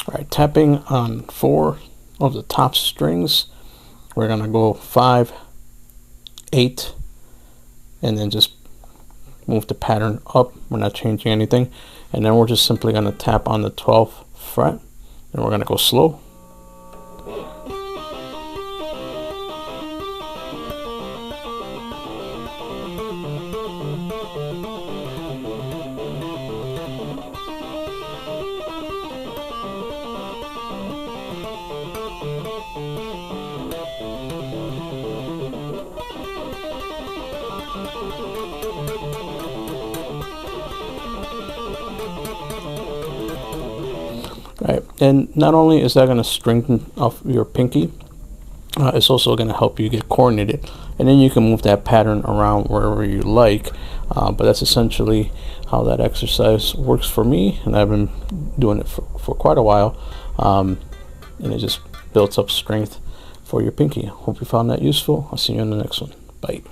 Alright, tapping on 4 of the top strings, we're going to go 5, 8, and then just move the pattern up. We're not changing anything. And then we're just simply going to tap on the 12th fret, and we're going to go slow. Right, and not only is that going to strengthen off your pinky, it's also going to help you get coordinated, and then you can move that pattern around wherever you like. But that's essentially how that exercise works for me, and I've been doing it for quite a while, and it just builds up strength for your pinky. Hope you found that useful. I'll see you in the next one. Bye.